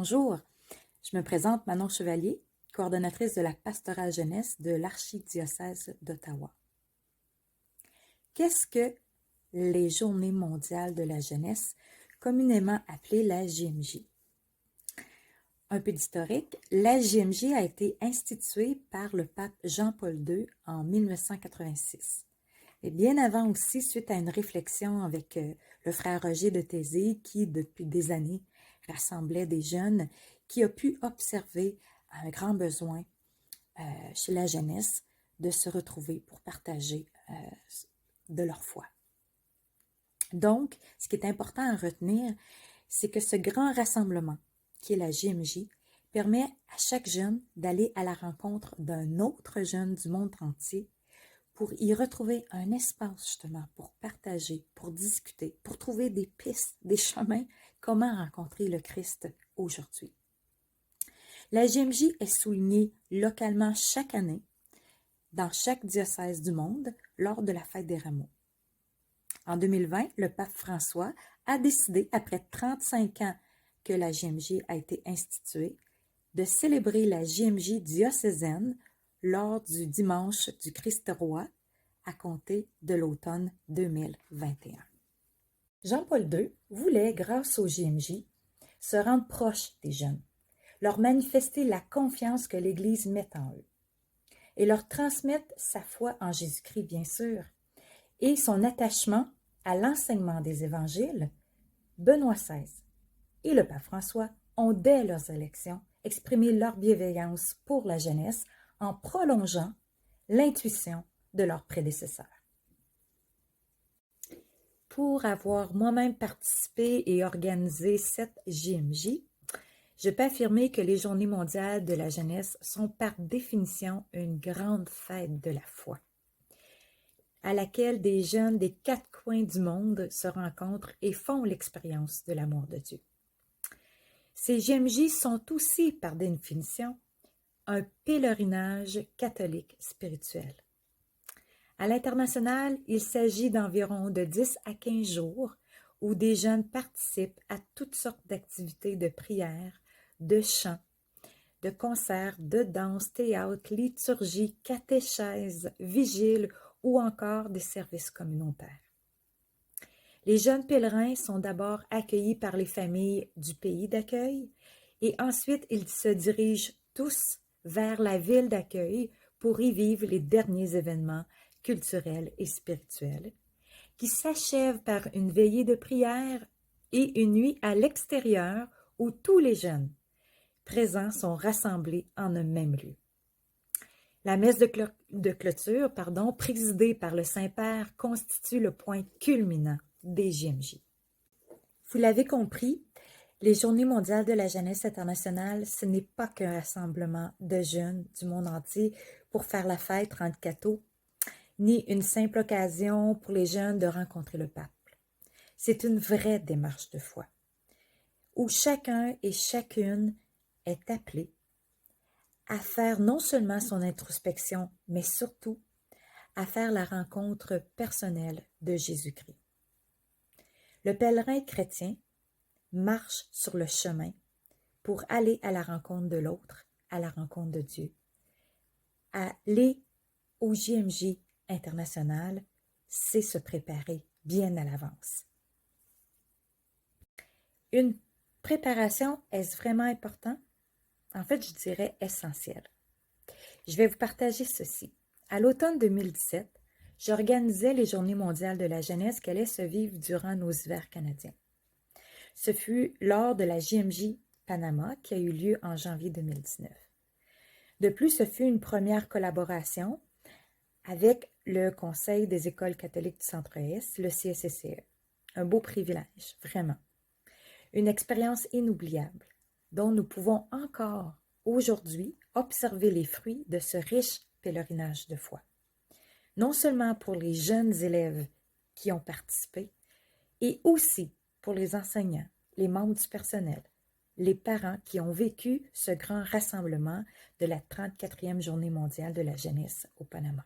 Bonjour, je me présente Manon Chevalier, coordonnatrice de la pastorale jeunesse de l'archidiocèse d'Ottawa. Qu'est-ce que les Journées mondiales de la jeunesse, communément appelées la JMJ? Un peu d'historique, la JMJ a été instituée par le pape Jean-Paul II en 1986. Et bien avant aussi, suite à une réflexion avec le frère Roger de Thésée, qui depuis des années rassemblait des jeunes, qui a pu observer un grand besoin chez la jeunesse de se retrouver pour partager de leur foi. Donc, ce qui est important à retenir, c'est que ce grand rassemblement, qui est la JMJ, permet à chaque jeune d'aller à la rencontre d'un autre jeune du monde entier pour y retrouver un espace justement pour partager, pour discuter, pour trouver des pistes, des chemins, comment rencontrer le Christ aujourd'hui. La JMJ est soulignée localement chaque année dans chaque diocèse du monde lors de la fête des Rameaux. En 2020, le pape François a décidé, après 35 ans que la JMJ a été instituée, de célébrer la JMJ diocésaine lors du dimanche du Christ-Roi à compter de l'automne 2021. Jean-Paul II voulait, grâce au JMJ, se rendre proche des jeunes, leur manifester la confiance que l'Église met en eux et leur transmettre sa foi en Jésus-Christ, bien sûr, et son attachement à l'enseignement des évangiles. Benoît XVI et le pape François ont, dès leurs élections, exprimé leur bienveillance pour la jeunesse en prolongeant l'intuition de leurs prédécesseurs. Pour avoir moi-même participé et organisé cette JMJ, je peux affirmer que les Journées mondiales de la jeunesse sont par définition une grande fête de la foi, à laquelle des jeunes des 4 coins du monde se rencontrent et font l'expérience de l'amour de Dieu. Ces JMJ sont aussi, par définition, un pèlerinage catholique spirituel. À l'international, il s'agit d'environ de 10 à 15 jours où des jeunes participent à toutes sortes d'activités de prière, de chant, de concerts, de danse, théâtre, liturgie, catéchèse, vigile ou encore des services communautaires. Les jeunes pèlerins sont d'abord accueillis par les familles du pays d'accueil et ensuite ils se dirigent tous vers la ville d'accueil pour y vivre les derniers événements culturels et spirituels, qui s'achèvent par une veillée de prière et une nuit à l'extérieur où tous les jeunes présents sont rassemblés en un même lieu. La messe de clôture, présidée par le Saint-Père, constitue le point culminant des JMJ. Vous l'avez compris, les Journées mondiales de la jeunesse internationale, ce n'est pas qu'un rassemblement de jeunes du monde entier pour faire la fête entre cathos, ni une simple occasion pour les jeunes de rencontrer le pape. C'est une vraie démarche de foi, où chacun et chacune est appelé à faire non seulement son introspection, mais surtout à faire la rencontre personnelle de Jésus-Christ. Le pèlerin chrétien marche sur le chemin pour aller à la rencontre de l'autre, à la rencontre de Dieu. Aller au JMJ international, c'est se préparer bien à l'avance. Une préparation, est-ce vraiment important? En fait, je dirais essentiel. Je vais vous partager ceci. À l'automne 2017, j'organisais les Journées mondiales de la jeunesse qui allaient se vivre durant nos hivers canadiens. Ce fut lors de la JMJ Panama qui a eu lieu en janvier 2019. De plus, ce fut une première collaboration avec le Conseil des écoles catholiques du Centre-Est, le CSCCE. Un beau privilège, vraiment. Une expérience inoubliable dont nous pouvons encore aujourd'hui observer les fruits de ce riche pèlerinage de foi. Non seulement pour les jeunes élèves qui ont participé, et aussi pour les enseignants, les membres du personnel, les parents qui ont vécu ce grand rassemblement de la 34e Journée mondiale de la jeunesse au Panama.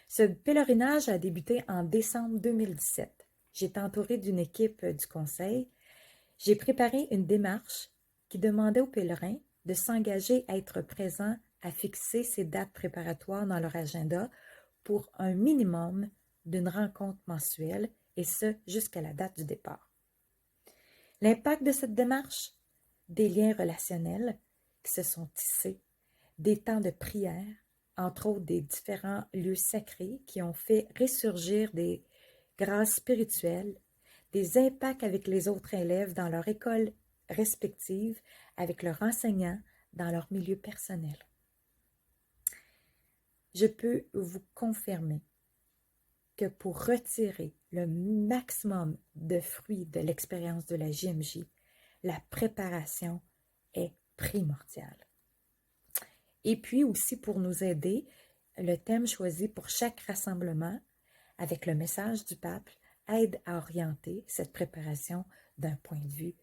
Ce pèlerinage a débuté en décembre 2017. J'étais entourée d'une équipe du conseil. J'ai préparé une démarche qui demandait aux pèlerins de s'engager à être présents, à fixer ces dates préparatoires dans leur agenda pour un minimum d'une rencontre mensuelle, et ce jusqu'à la date du départ. L'impact de cette démarche? Des liens relationnels qui se sont tissés, des temps de prière, entre autres des différents lieux sacrés qui ont fait ressurgir des grâces spirituelles, des impacts avec les autres élèves dans leur école respective, avec leurs enseignants, dans leur milieu personnel. Je peux vous confirmer que pour retirer le maximum de fruits de l'expérience de la JMJ, la préparation est primordiale. Et puis aussi pour nous aider, le thème choisi pour chaque rassemblement avec le message du pape aide à orienter cette préparation d'un point de vue.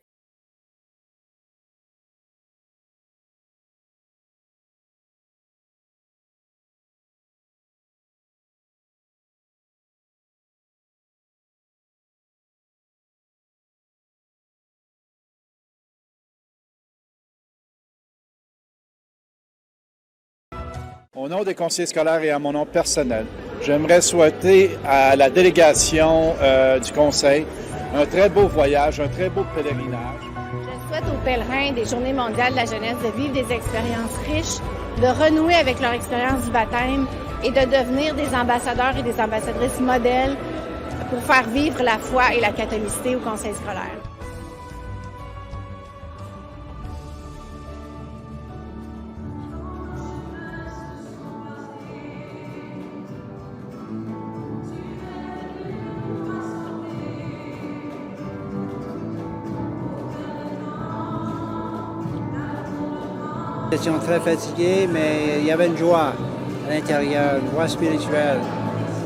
Au nom des conseillers scolaires et à mon nom personnel, j'aimerais souhaiter à la délégation du conseil un très beau voyage, un très beau pèlerinage. Je souhaite aux pèlerins des Journées mondiales de la jeunesse de vivre des expériences riches, de renouer avec leur expérience du baptême et de devenir des ambassadeurs et des ambassadrices modèles pour faire vivre la foi et la catholicité au conseil scolaire. Nous étions très fatigués, mais il y avait une joie à l'intérieur, une joie spirituelle.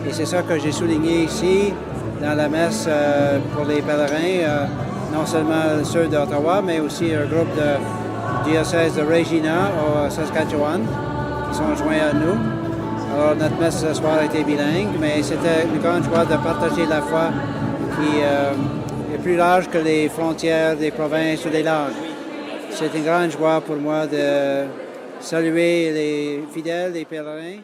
Et c'est ça que j'ai souligné ici, dans la messe pour les pèlerins, non seulement ceux d'Ottawa, mais aussi un groupe de diocèse de Regina au Saskatchewan qui sont joints à nous. Alors notre messe ce soir a été bilingue, mais c'était une grande joie de partager la foi qui est plus large que les frontières des provinces ou des langues. C'est une grande joie pour moi de saluer les fidèles, les pèlerins.